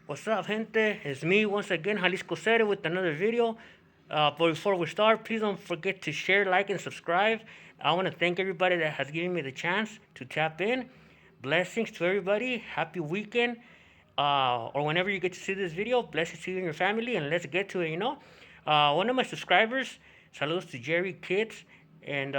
What's up, gente? It's me once again, JALISCO-SAID-IT with another video. But before we start, please don't forget to share, like, and subscribe. I want to thank everybody that has given me the chance to tap in. Blessings to everybody. Happy weekend. Or whenever you get to see this video, blessings to you and your family. And let's get to it. One of my subscribers, saludos to Jerry Kids and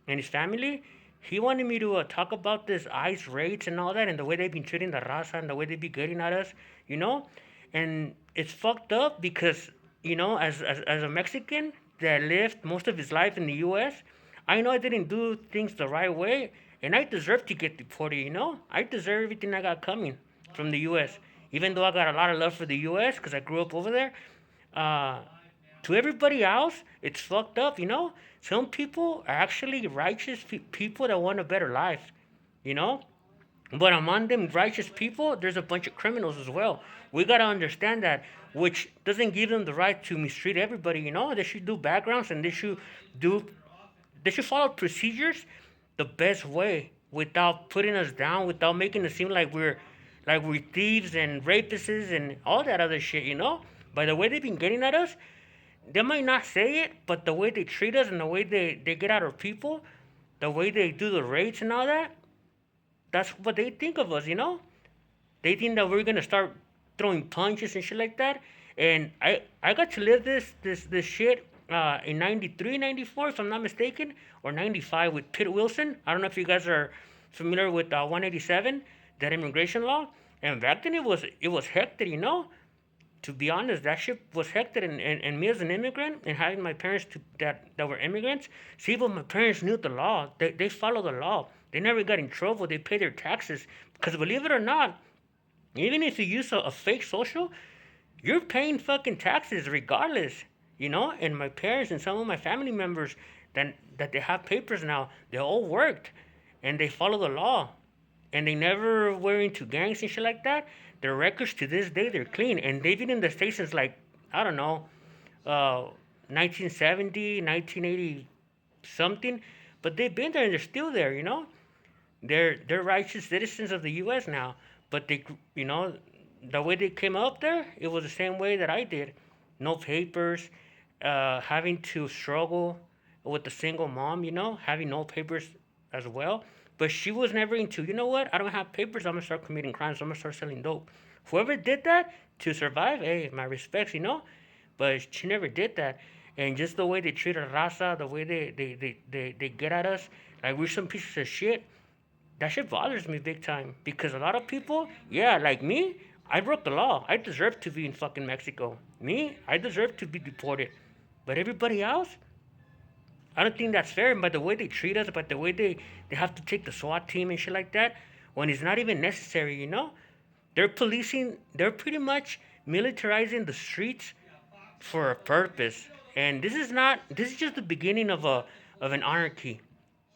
his family. He wanted me to talk about this ICE raids and all that, and the way they've been treating the raza and the way they be getting at us, you know. And it's fucked up because as a Mexican that lived most of his life in the U.S., I know I didn't do things the right way, and I deserve to get deported. I deserve everything I got coming from the U.S. Even though I got a lot of love for the U.S. because I grew up over there. Uh, to everybody else, it's fucked up. Some people are actually righteous people that want a better life, you know. But among them righteous people, there's a bunch of criminals as well. We gotta understand that, which doesn't give them the right to mistreat everybody. They should do backgrounds and do they should follow procedures the best way without putting us down, without making it seem like we're thieves and rapists and all that other shit. By the way they've been getting at us, they might not say it, but the way they treat us and the way they get at our people, the way they do the raids and all that, that's what they think of us. They think that we're gonna start throwing punches and shit like that. And I got to live this shit in 93, 94, if I'm not mistaken, or 95 with Pitt Wilson. I don't know if you guys are familiar with 187, that immigration law. And back then it was hectic. To be honest, that shit was hectic, and me as an immigrant and having my parents that were immigrants, see, but my parents knew the law. They followed the law. They never got in trouble. They paid their taxes. Because believe it or not, even if you use a fake social, you're paying fucking taxes regardless. And my parents and some of my family members that they have papers now, they all worked and they follow the law and they never were into gangs and shit like that. Their records to this day, they're clean, and they've been in the state since, like, I don't know, uh, 1970, 1980 something, but they've been there and they're still there. They're righteous citizens of the U.S. now, but the way they came up there, it was the same way that I did. No papers, having to struggle with a single mom, having no papers as well. But she was never into, you know what? I don't have papers. I'm gonna start committing crimes. I'm gonna start selling dope. Whoever did that to survive, hey, my respects. But she never did that. And just the way they treat our raza, the way they get at us, like we're some pieces of shit, that shit bothers me big time. Because a lot of people, yeah, like me, I broke the law. I deserve to be in fucking Mexico. Me, I deserve to be deported. But everybody else, I don't think that's fair. And by the way they treat us, by the way they have to take the SWAT team and shit like that, when it's not even necessary. They're policing, they're pretty much militarizing the streets for a purpose. And this is just the beginning of an anarchy.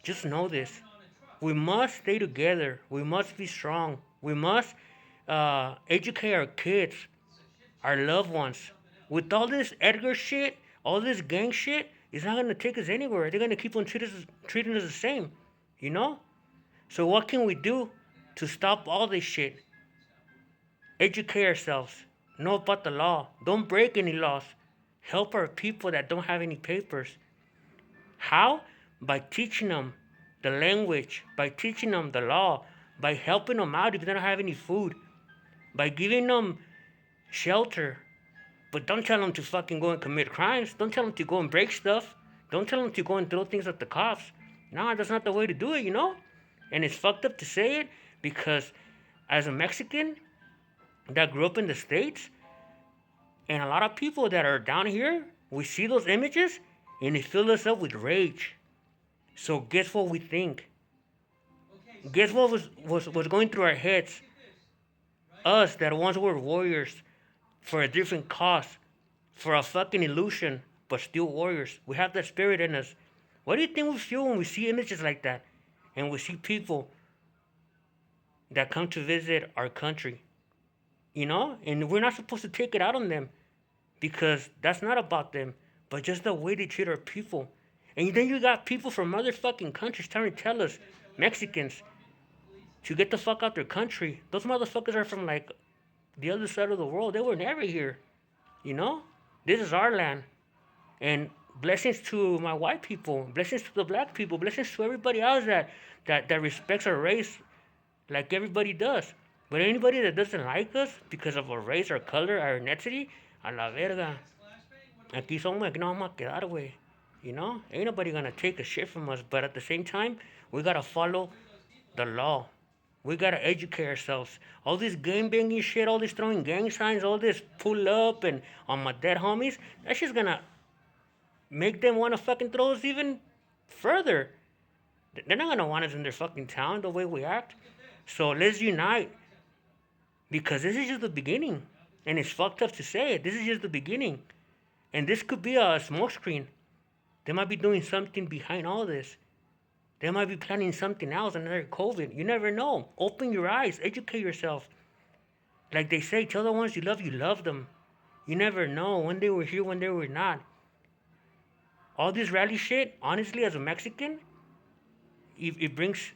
Just know this. We must stay together. We must be strong. We must educate our kids, our loved ones. With all this Edgar shit, all this gang shit, it's not gonna take us anywhere. They're gonna keep on treating us the same, you know. So what can we do to stop all this shit? Educate ourselves. Know about the law. Don't break any laws. Help our people that don't have any papers. How? By teaching them the language, by teaching them the law, by helping them out if they don't have any food, by giving them shelter. But don't tell them to fucking go and commit crimes. Don't tell them to go and break stuff. Don't tell them to go and throw things at the cops. No, that's not the way to do it. And it's fucked up to say it because as a Mexican that grew up in the States, and a lot of people that are down here, we see those images and it fills us up with rage. So guess what we think? Guess what was going through our heads? Us that once were warriors for a different cause, for a fucking illusion, but still warriors. We have that spirit in us. What do you think we feel when we see images like that? And we see people that come to visit our country? And we're not supposed to take it out on them because that's not about them, but just the way they treat our people. And then you got people from other fucking countries trying to tell us, Mexicans, to get the fuck out their country. Those motherfuckers are from like the other side of the world. They were never here. You know, this is our land. And blessings to my white people, blessings to the black people, blessings to everybody else that respects our race like everybody does. But anybody that doesn't like us because of our race, our color, our ethnicity, a la verga. Aquí somos, aquí no vamos a quedar, güey. You know? Ain't nobody gonna take a shit from us. But at the same time, we gotta follow the law. We gotta educate ourselves. All this game banging shit, all this throwing gang signs, all this pull up and on my dead homies, that's just gonna make them wanna fucking throw us even further. They're not gonna want us in their fucking town the way we act. So let's unite because this is just the beginning. And it's fucked up to say it. This is just the beginning. And this could be a smoke screen. They might be doing something behind all this. They might be planning something else, another COVID. You never know. Open your eyes, educate yourself. Like they say, tell the ones you love them. You never know when they were here, when they were not. All this rally shit, honestly, as a Mexican, it makes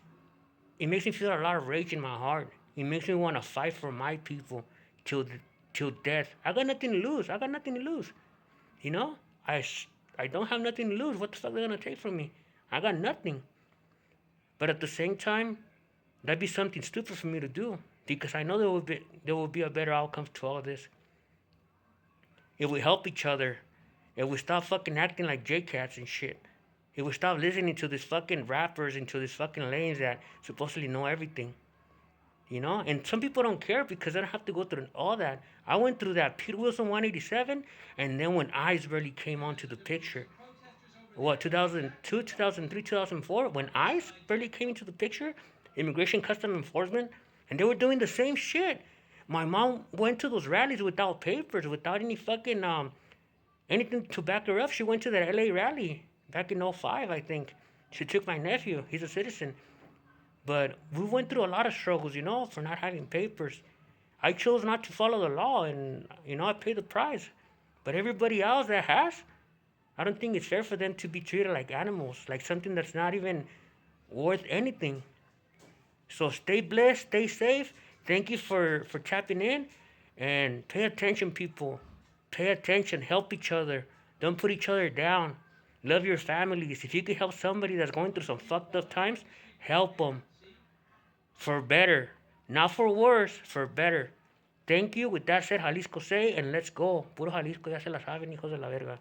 me feel a lot of rage in my heart. It makes me want to fight for my people till till death. I got nothing to lose. I got nothing to lose. You know, I don't have nothing to lose. What the fuck are they gonna take from me? I got nothing. But at the same time, that'd be something stupid for me to do because I know there will be a better outcome to all of this if we help each other. If we stop fucking acting like J-cats and shit. If we stop listening to these fucking rappers and to these fucking lanes that supposedly know everything. You know? And some people don't care because they don't have to go through all that. I went through that Pete Wilson 187, and then when Ice really came onto the picture, what, 2002, 2003, 2004, when ICE barely came into the picture, Immigration Custom Enforcement, and they were doing the same shit. My mom went to those rallies without papers, without any fucking anything to back her up. She went to that LA rally back in '05, I think. She took my nephew. He's a citizen. But we went through a lot of struggles, you know, for not having papers. I chose not to follow the law, and you know, I paid the price. But everybody else that has, I don't think it's fair for them to be treated like animals, like something that's not even worth anything. So stay blessed, stay safe. Thank you for tapping in, and pay attention, people. Pay attention, help each other. Don't put each other down. Love your families. If you could help somebody that's going through some fucked up times, help them for better. Not for worse, for better. Thank you. With that said, Jalisco say, and let's go. Puro Jalisco, ya se la saben, hijos de la verga.